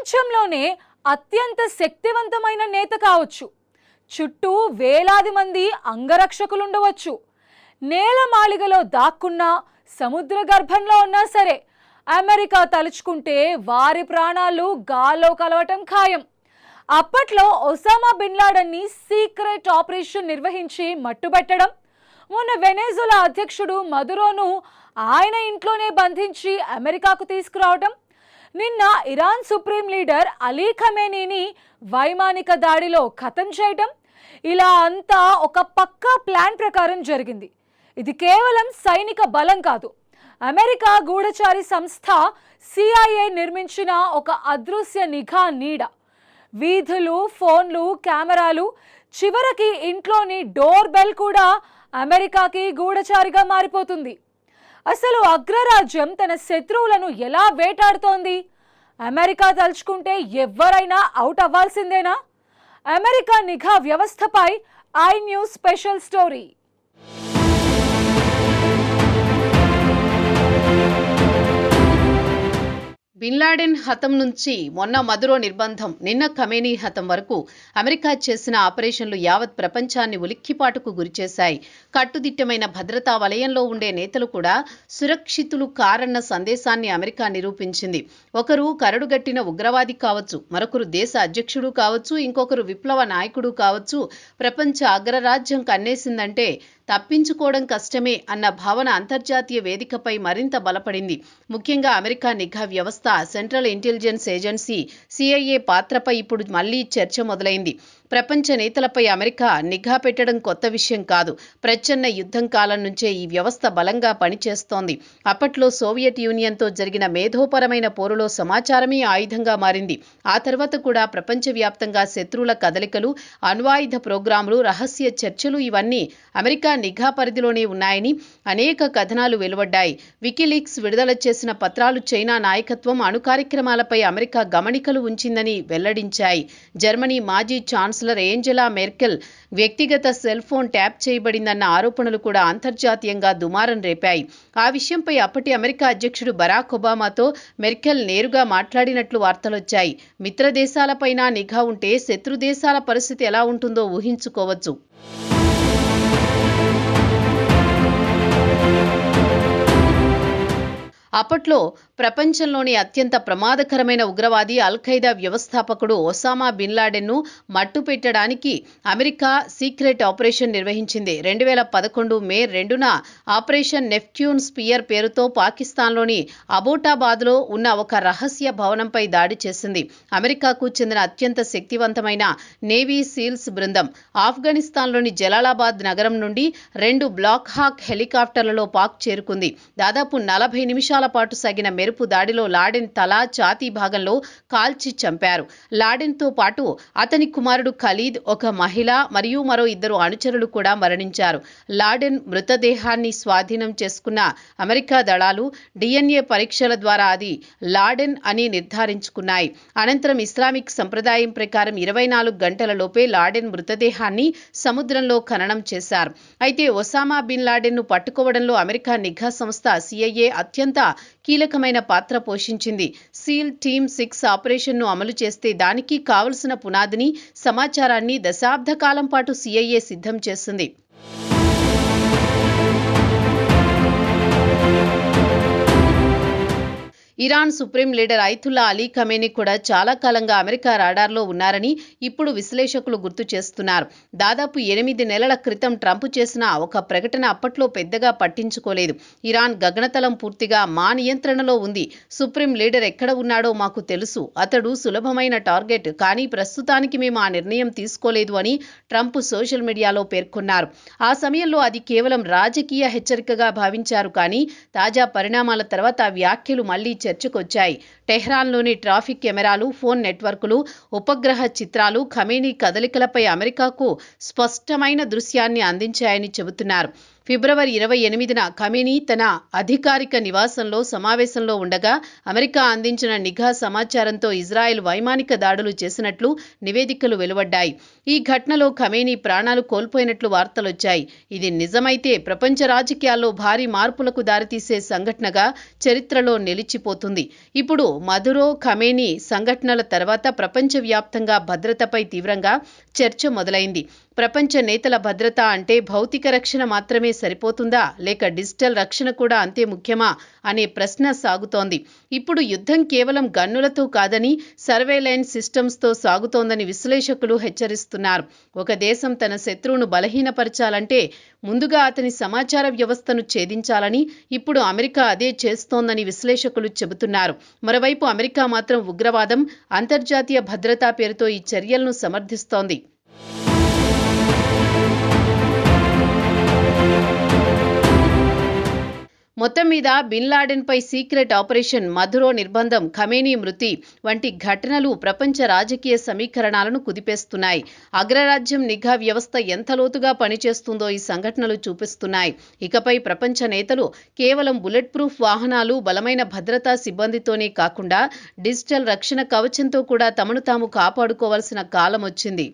ప్రపంచంలోనే అత్యంత శక్తివంతమైన నేత కావచ్చు. చుట్టూ వేలాది మంది అంగరక్షకులుండవచ్చు. నేలమాళిగలో దాక్కున్నా, సముద్ర గర్భంలో ఉన్నా సరే అమెరికా తలుచుకుంటే వారి ప్రాణాలు గాల్లో కలవటం ఖాయం. అప్పట్లో ఒసామా బిన్ లాడన్ని సీక్రెట్ ఆపరేషన్ నిర్వహించి మట్టుబెట్టడం, మొన్న వెనెజులా అధ్యక్షుడు మదురోను ఆయన ఇంట్లోనే బంధించి అమెరికాకు తీసుకురావడం, నిన్న ఇరాన్ సుప్రీం లీడర్ అలీ ఖమేనీని వైమానిక దాడిలో ఖతం చేయడం, ఇలా అంతా ఒక పక్కా ప్లాన్ ప్రకారం జరిగింది. ఇది కేవలం సైనిక బలం కాదు, అమెరికా గూఢచారి సంస్థ CIA నిర్మించిన ఒక అదృశ్య నిఘా నీడ. వీధులు, ఫోన్లు, కెమెరాలు, చివరికి ఇంట్లోని డోర్ బెల్ కూడా అమెరికాకి గూఢచారిగా మారిపోతుంది. అసలు అగ్రరాజ్యం తన శత్రువులను ఎలా వేటాడుతోంది? అమెరికా తలుచుకుంటే ఎవరైనా అవుట్ అవ్వాల్సిందేనా? అమెరికా నిఘా వ్యవస్థపై I News special story. Bin Laden హతం నుంచి మొన్న మదురో నిర్బంధం, నిన్న ఖమేనీ హతం వరకు అమెరికా చేసిన ఆపరేషన్లు యావత్ ప్రపంచాన్ని ఉలిక్కిపాటుకు గురిచేశాయి. కట్టుదిట్టమైన భద్రతా వలయంలో ఉండే నేతలు కూడా సురక్షితులు కారన్న సందేశాన్ని అమెరికా నిరూపించింది. ఒకరు కరడుగట్టిన ఉగ్రవాది కావచ్చు, మరొకరు దేశ అధ్యక్షుడు కావచ్చు, ఇంకొకరు విప్లవ నాయకుడు కావచ్చు. ప్రపంచ అగ్రరాజ్యం కన్నేసిందంటే తప్పించుకోవడం కష్టమే అన్న భావన అంతర్జాతీయ వేదికపై మరింత బలపడింది. ముఖ్యంగా అమెరికా నిఘా వ్యవస్థ, సెంట్రల్ ఇంటెలిజెన్స్ ఏజెన్సీ CIA పాత్రపై ఇప్పుడు మళ్లీ చర్చ మొదలైంది. ప్రపంచ నేతలపై అమెరికా నిఘా పెట్టడం కొత్త విషయం కాదు. ప్రచ్ఛన్న యుద్ధం కాలం నుంచే ఈ వ్యవస్థ బలంగా పనిచేస్తోంది. అప్పట్లో సోవియట్ యూనియన్తో జరిగిన మేధోపరమైన పోరులో సమాచారమే ఆయుధంగా మారింది. ఆ తర్వాత కూడా ప్రపంచవ్యాప్తంగా శత్రువుల కదలికలు, అణ్వాయుధ ప్రోగ్రాములు, రహస్య చర్చలు ఇవన్నీ అమెరికా నిఘా పరిధిలోనే ఉన్నాయని అనేక కథనాలు వెలువడ్డాయి. వికీలీక్స్ విడుదల చేసిన పత్రాలు చైనా నాయకత్వం అణు కార్యక్రమాలపై అమెరికా గమనికలు ఉంచిందని వెల్లడించాయి. జర్మనీ మాజీ ఛాన్సలర్ ఏంజెలా మెర్కెల్ వ్యక్తిగత సెల్ ఫోన్ ట్యాప్ చేయబడిందన్న ఆరోపణలు కూడా అంతర్జాతీయంగా దుమారం రేపాయి. ఆ విషయంపై అప్పటి అమెరికా అధ్యక్షుడు బరాక్ ఒబామాతో మెర్కెల్ నేరుగా మాట్లాడినట్లు వార్తలొచ్చాయి. మిత్ర దేశాలపైన నిఘా ఉంటే శత్రు దేశాల పరిస్థితి ఎలా ఉంటుందో ఊహించుకోవచ్చు. అప్పట్లో ప్రపంచంలోని అత్యంత ప్రమాదకరమైన ఉగ్రవాది అల్-ఖైదా వ్యవస్థాపకుడు ఒసామా బిన్ లాడెన్ను మట్టుపెట్టడానికి అమెరికా సీక్రెట్ ఆపరేషన్ నిర్వహించింది. 2011 మే 2న ఆపరేషన్ నెప్ట్యూన్ స్పియర్ పేరుతో పాకిస్తాన్లోని అబోటాబాద్లో ఉన్న ఒక రహస్య భవనంపై దాడి చేసింది. అమెరికాకు చెందిన అత్యంత శక్తివంతమైన నేవీ సీల్స్ బృందం ఆఫ్ఘనిస్తాన్లోని జలాలాబాద్ నగరం నుండి 2 బ్లాక్ హాక్ హెలికాప్టర్లలో పాక్ చేరుకుంది. దాదాపు 40 నిమిషాల పాటు సాగిన మెరుపు దాడిలో లాడెన్ తల, ఛాతీ భాగంలో కాల్చి చంపారు. లాడెన్తో పాటు అతని కుమారుడు ఖలీద్, ఒక మహిళ మరియు మరో 2 అనుచరులు కూడా మరణించారు. లాడెన్ మృతదేహాన్ని స్వాధీనం చేసుకున్న అమెరికా దళాలు DNA పరీక్షల ద్వారా అది లాడెన్ అని నిర్ధారించుకున్నాయి. అనంతరం ఇస్లామిక్ సంప్రదాయం ప్రకారం 24 గంటలలోపే లాడెన్ మృతదేహాన్ని సముద్రంలో ఖననం చేశారు. అయితే ఒసామా బిన్ లాడెన్ను పట్టుకోవడంలో అమెరికా నిఘా సంస్థ CIA అత్యంత కీలకమైన పాత్ర పోషించింది. సీల్ టీమ్ 6 ఆపరేషన్ను అమలు చేస్తే దానికి కావలసిన పునాదిని, సమాచారాన్ని దశాబ్ద కాలం పాటు CIA సిద్ధం చేసింది. Iran supreme leader Ayatollah Ali Khamenei కూడా చాలా కాలంగా అమెరికా రాడార్లో ఉన్నారని ఇప్పుడు విశ్లేషకులు గుర్తు చేస్తున్నారు. దాదాపు 8 నెలల క్రితం ట్రంప్ చేసిన ఒక ప్రకటన అప్పట్లో పెద్దగా పట్టించుకోలేదు. ఇరాన్ గగనతలం పూర్తిగా మా నియంత్రణలో ఉంది. సుప్రీం లీడర్ ఎక్కడ ఉన్నాడో మాకు తెలుసు. అతడు సులభమైన టార్గెట్, కానీ ప్రస్తుతానికి మేము ఆ నిర్ణయం తీసుకోలేదు అని ట్రంప్ సోషల్ మీడియాలో పేర్కొన్నారు. ఆ సమయంలో అది కేవలం రాజకీయ హెచ్చరికగా భావించారు. కానీ తాజా పరిణామాల తర్వాత ఆ వ్యాఖ్యలు మళ్లీ చర్చకొచ్చాయి. టెహ్రాన్లోని ట్రాఫిక్ కెమెరాలు, ఫోన్ నెట్వర్కులు, ఉపగ్రహ చిత్రాలు ఖమేనీ కదలికలపై అమెరికాకు స్పష్టమైన దృశ్యాన్ని అందించాయని చెబుతున్నారు. ఫిబ్రవరి 28న ఖమేనీ తన అధికారిక నివాసంలో సమావేశంలో ఉండగా అమెరికా అందించిన నిఘా సమాచారంతో ఇజ్రాయెల్ వైమానిక దాడులు చేసినట్లు నివేదికలు వెలువడ్డాయి. ఈ ఘటనలో ఖమేనీ ప్రాణాలు కోల్పోయినట్లు వార్తలొచ్చాయి. ఇది నిజమైతే ప్రపంచ రాజకీయాల్లో భారీ మార్పులకు దారితీసే సంఘటనగా చరిత్రలో నిలిచిపోతుంది. ఇప్పుడు మదురో ఖమేనీ సంఘటనల తర్వాత ప్రపంచవ్యాప్తంగా భద్రతపై తీవ్రంగా చర్చ మొదలైంది. ప్రపంచ నేతల భద్రత అంటే భౌతిక రక్షణ మాత్రమే సరిపోతుందా, లేక డిజిటల్ రక్షణ కూడా అంతే ముఖ్యమా అనే ప్రశ్న సాగుతోంది. ఇప్పుడు యుద్ధం కేవలం గన్నులతో కాదని సర్వేలెన్స్ సిస్టమ్స్తో సాగుతోందని విశ్లేషకులు హెచ్చరిస్తున్నారు. ఒక దేశం తన శత్రువును బలహీనపరచాలంటే ముందుగా అతని సమాచార వ్యవస్థను ఛేదించాలని ఇప్పుడు అమెరికా అదే చేస్తోందని విశ్లేషకులు చెబుతున్నారు. మరోవైపు అమెరికా మాత్రం ఉగ్రవాదం, అంతర్జాతీయ భద్రతా పేరుతో ఈ చర్యలను సమర్థిస్తోంది. మొత్తం మీద బిన్ లాడెన్పై సీక్రెట్ ఆపరేషన్, మదురో నిర్బంధం, ఖమేనీ మృతి వంటి ఘటనలు ప్రపంచ రాజకీయ సమీకరణాలను కుదిపేస్తున్నాయి. అగ్రరాజ్యం నిఘా వ్యవస్థ ఎంత లోతుగా పనిచేస్తుందో ఈ సంఘటనలు చూపిస్తున్నాయి. ఇకపై ప్రపంచ నేతలు కేవలం బుల్లెట్ ప్రూఫ్ వాహనాలు, బలమైన భద్రతా సిబ్బందితోనే కాకుండా డిజిటల్ రక్షణ కవచంతో కూడా తమను తాము కాపాడుకోవాల్సిన కాలం వచ్చింది.